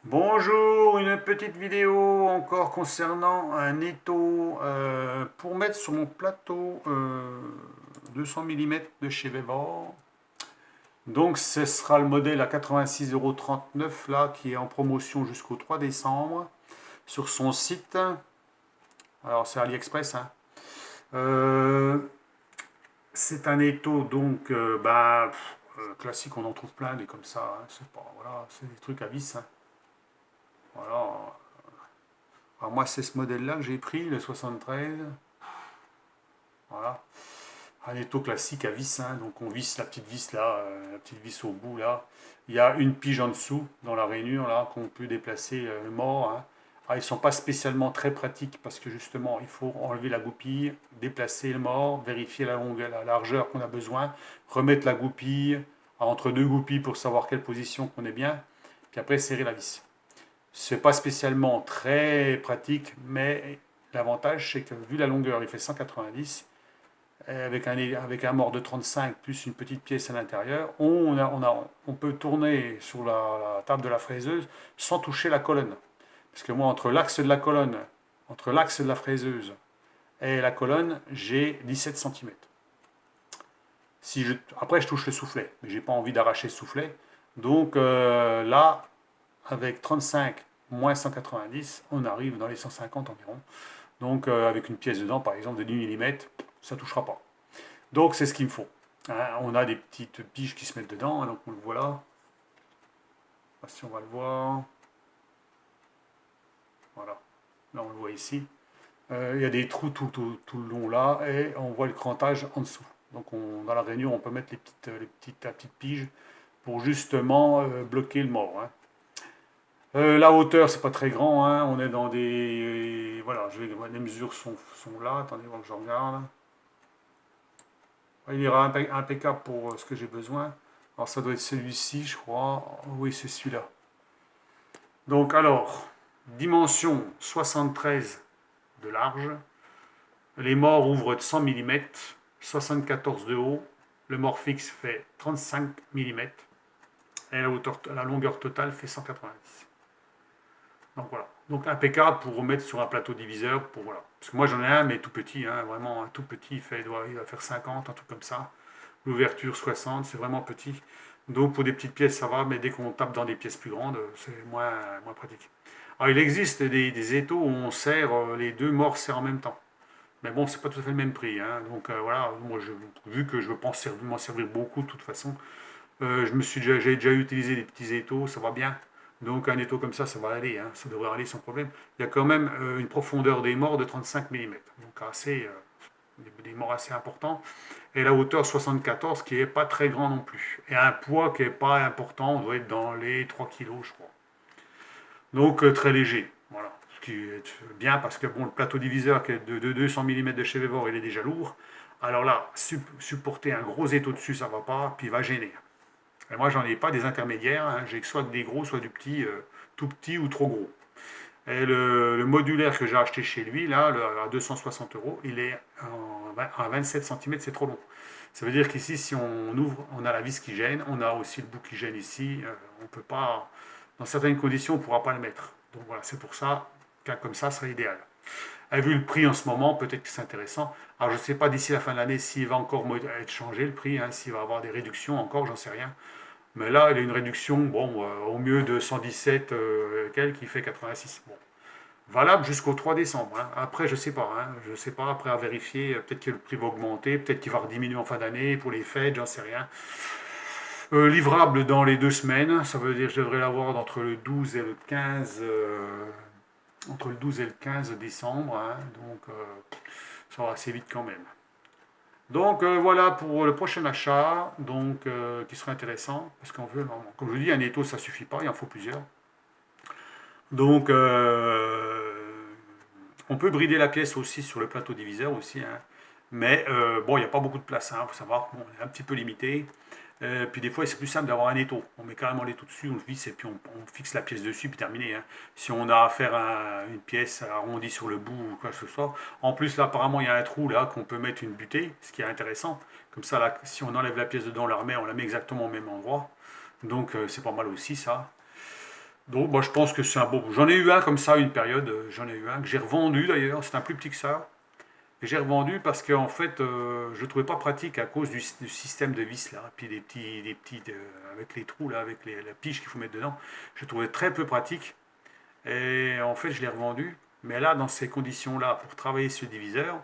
Bonjour, une petite vidéo encore concernant un étau pour mettre sur mon plateau 200 mm de chez Vevor. Donc ce sera le modèle à 86,39 € là qui est en promotion jusqu'au 3 décembre sur son site. Alors c'est AliExpress, hein. Euh, c'est un étau donc classique, on en trouve plein des comme ça, hein. C'est pas, voilà, c'est des trucs à vis, hein. Voilà. Alors moi c'est ce modèle là que j'ai pris, le 73. Voilà. Un étau classique à vis, hein. Donc on visse la petite vis là, la petite vis au bout là. Il y a une pige en dessous dans la rainure là qu'on peut déplacer le mort, hein. Ah, ils ne sont pas spécialement très pratiques parce que justement il faut enlever la goupille, déplacer le mort, vérifier la longueur, la largeur qu'on a besoin, remettre la goupille entre deux goupilles pour savoir quelle position qu'on est bien, puis après serrer la vis. C'est pas spécialement très pratique, mais l'avantage c'est que vu la longueur, il fait 190, avec un mort de 35 plus une petite pièce à l'intérieur, on peut tourner sur la table de la fraiseuse sans toucher la colonne. Parce que moi, entre l'axe de la colonne, entre l'axe de la fraiseuse et la colonne, j'ai 17 cm. Après, je touche le soufflet, mais j'ai pas envie d'arracher le soufflet. Donc là, avec 35 moins 190, on arrive dans les 150 environ. Donc avec une pièce dedans, par exemple de 10 mm, ça ne touchera pas. Donc c'est ce qu'il me faut, hein. On a des petites piges qui se mettent dedans, hein, donc on le voit là. Si on va le voir. Voilà. Là on le voit ici. Il y a des trous tout le long là et on voit le crantage en dessous. Donc dans la rainure on peut mettre la petite pige pour justement bloquer le mort, hein. La hauteur c'est pas très grand, hein. On est dans des... Voilà, les mesures sont là. Attendez voir que je regarde. Il ira impeccable pour ce que j'ai besoin. Alors ça doit être celui-ci, je crois. Oui, c'est celui-là. Donc alors, dimension 73 de large. Les morts ouvrent de 100 mm, 74 de haut. Le mort fixe fait 35 mm. Et la longueur totale fait 190. Donc voilà. Donc impeccable pour remettre sur un plateau diviseur. Voilà. Parce que moi j'en ai un, mais tout petit, hein, vraiment un tout petit. Il va faire 50, un truc comme ça. L'ouverture 60, c'est vraiment petit. Donc pour des petites pièces, ça va, mais dès qu'on tape dans des pièces plus grandes, c'est moins pratique. Alors il existe des étaux où on serre, les deux morts serrent en même temps. Mais bon, c'est pas tout à fait le même prix, hein. Donc voilà, moi vu que je veux pas m'en servir beaucoup de toute façon, j'ai déjà utilisé des petits étaux, ça va bien. Donc un étau comme ça va aller, hein, ça devrait aller sans problème. Il y a quand même une profondeur des morts de 35 mm, donc des morts assez importants. Et la hauteur 74 qui est pas très grand non plus. Et un poids qui est pas important, on doit être dans les 3 kilos je crois. Donc très léger, voilà. Ce qui est bien parce que bon, le plateau diviseur qui est de 200 mm de chez Vevor, il est déjà lourd. Alors là, supporter un gros étau dessus, ça va pas, puis il va gêner. Et moi, j'en ai pas des intermédiaires, hein. J'ai soit des gros, soit du petit, tout petit ou trop gros. Et le modulaire que j'ai acheté chez lui, là, à 260 euros, il est en 27 cm, c'est trop long. Ça veut dire qu'ici, si on ouvre, on a la vis qui gêne, on a aussi le bout qui gêne ici. On peut pas, dans certaines conditions, on ne pourra pas le mettre. Donc voilà, c'est pour ça qu'un comme ça serait idéal. Et vu le prix en ce moment, peut-être que c'est intéressant. Alors je ne sais pas d'ici la fin de l'année s'il va encore être changé le prix, hein, s'il va avoir des réductions encore, j'en sais rien. Mais là, il y a une réduction, bon, au mieux de 117 qui fait 86. Bon, valable jusqu'au 3 décembre, hein. Après, je sais pas, hein. Je sais pas, après à vérifier, peut-être que le prix va augmenter, peut-être qu'il va rediminuer en fin d'année pour les fêtes, j'en sais rien. Livrable dans les 2 semaines, ça veut dire que je devrais l'avoir entre le 12 et le 15, entre le 12 et le 15 décembre, hein. Donc ça va assez vite quand même. Donc voilà pour le prochain achat, donc qui serait intéressant, parce qu'on veut, comme je vous dis, un étau ça suffit pas, il en faut plusieurs. Donc on peut brider la pièce aussi sur le plateau diviseur aussi, hein. Mais bon, il n'y a pas beaucoup de place, il faut savoir qu'on est un petit peu limité. Puis des fois, c'est plus simple d'avoir un étau. On met carrément l'étau dessus, on le visse et puis on fixe la pièce dessus, puis terminé, hein. Si on a à faire une pièce arrondie sur le bout ou quoi que ce soit. En plus, là, apparemment, il y a un trou là qu'on peut mettre une butée, ce qui est intéressant. Comme ça, là, si on enlève la pièce dedans, on la met exactement au même endroit. Donc, c'est pas mal aussi, ça. Donc moi je pense que c'est un bon. J'en ai eu un comme ça une période, j'en ai eu un que j'ai revendu d'ailleurs, c'est un plus petit que ça. Et j'ai revendu parce qu'en fait je ne trouvais pas pratique à cause du système de vis là, puis des petits avec les trous là, avec la pige qu'il faut mettre dedans. Je le trouvais très peu pratique. Et en fait je l'ai revendu. Mais là dans ces conditions-là, pour travailler sur le diviseur,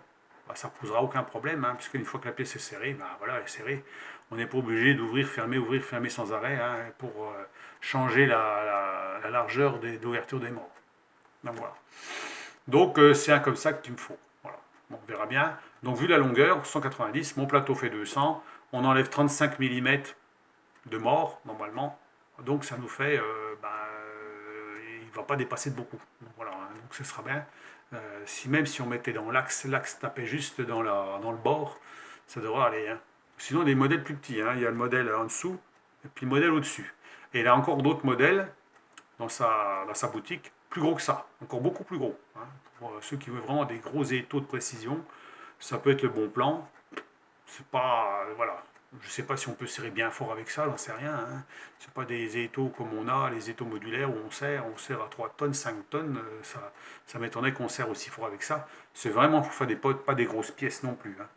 bah, ça ne posera aucun problème, hein, puisque une fois que la pièce est serrée, bah, voilà, elle est serrée. On n'est pas obligé d'ouvrir, fermer sans arrêt, hein, pour changer la largeur d'ouverture des morts. Donc voilà. Donc c'est un comme ça qu'il me faut. Voilà. Bon, on verra bien. Donc vu la longueur, 190, mon plateau fait 200, on enlève 35 mm de mort normalement. Donc ça nous fait, il ne va pas dépasser de beaucoup. Donc voilà, hein, donc ce sera bien. Même si on mettait dans l'axe tapait juste dans le bord, ça devrait aller, hein. Sinon, des modèles plus petits, hein. Il y a le modèle en dessous et puis le modèle au-dessus. Et il a encore d'autres modèles dans sa boutique, plus gros que ça, encore beaucoup plus gros, hein. Pour ceux qui veulent vraiment des gros étaux de précision, ça peut être le bon plan. C'est pas, voilà, je sais pas si on peut serrer bien fort avec ça, j'en sais rien, hein. C'est pas des étaux comme on a, les étaux modulaires où on serre à 3 tonnes, 5 tonnes, ça m'étonnerait qu'on serre aussi fort avec ça. C'est vraiment pour faire des potes, pas des grosses pièces non plus, hein.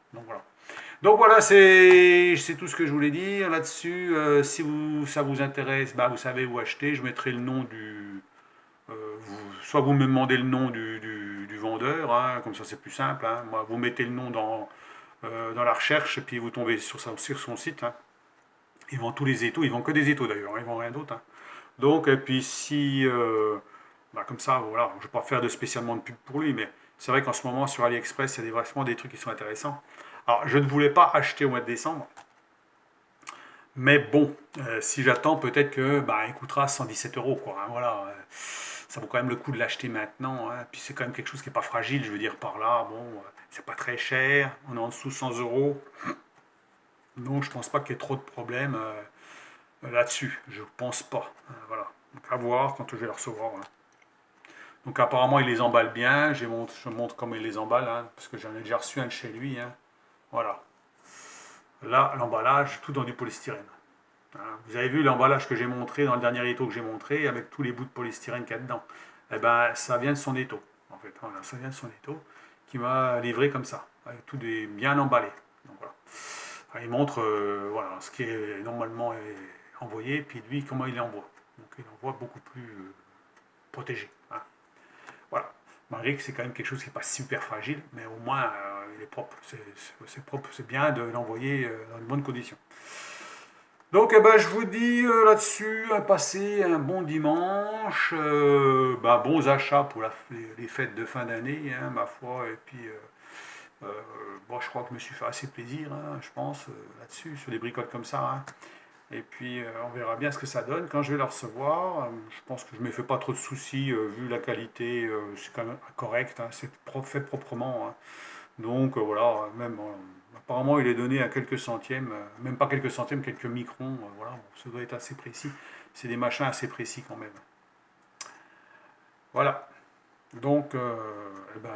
Donc voilà, c'est tout ce que je voulais dire là-dessus. Si ça vous intéresse, bah, vous savez où acheter. Je mettrai le nom du. Soit vous me demandez le nom du vendeur, hein, comme ça c'est plus simple, hein. Moi, vous mettez le nom dans la recherche et puis vous tombez sur son site, hein. Ils vendent tous les étaux, ils vendent que des étaux d'ailleurs, hein, ils vendent rien d'autre, hein. Donc, et puis si. Bah, comme ça, voilà, je ne vais pas faire spécialement de pub pour lui, mais c'est vrai qu'en ce moment sur AliExpress, il y a vraiment des trucs qui sont intéressants. Alors, je ne voulais pas acheter au mois de décembre, mais bon, si j'attends, peut-être que bah, il coûtera 117 euros, quoi, hein, voilà. Ça vaut quand même le coup de l'acheter maintenant, hein. Puis c'est quand même quelque chose qui n'est pas fragile, je veux dire par là. Bon, c'est pas très cher, on est en dessous de 100 euros. Donc je pense pas qu'il y ait trop de problèmes là-dessus. Je pense pas, hein, voilà. Donc à voir quand je vais le recevoir, hein. Donc apparemment il les emballe bien. Je montre comment il les emballe, hein, parce que j'en ai déjà reçu un de chez lui, hein. Voilà. Là, l'emballage, tout dans du polystyrène. Hein. Vous avez vu l'emballage que j'ai montré dans le dernier étau que j'ai montré, avec tous les bouts de polystyrène qu'il y a dedans. Eh ben, ça vient de son étau, en fait. Voilà, ça vient de son étau qui m'a livré comme ça, avec tout bien emballé. Donc, voilà. Enfin, il montre voilà, ce qui est normalement envoyé, puis lui, comment il envoie. Donc il envoie beaucoup plus protégé, hein. Voilà. Malgré que c'est quand même quelque chose qui n'est pas super fragile, mais au moins il est propre. C'est propre, c'est bien de l'envoyer dans de bonnes conditions. Donc eh ben, je vous dis là-dessus, passez un bon dimanche, bah, bons achats pour les fêtes de fin d'année, hein, ma foi, et puis bon, je crois que je me suis fait assez plaisir, hein, je pense, là-dessus, sur des bricoles comme ça, hein. Et puis on verra bien ce que ça donne quand je vais le recevoir. Je pense que je ne me fais pas trop de soucis, vu la qualité, c'est quand même correct, hein, c'est fait proprement, hein. Donc voilà, même apparemment il est donné à quelques centièmes, même pas quelques centièmes, quelques microns, voilà, bon, ça doit être assez précis. C'est des machins assez précis quand même. Voilà. Donc, eh ben,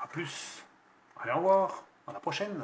à plus. Allez, au revoir. À la prochaine.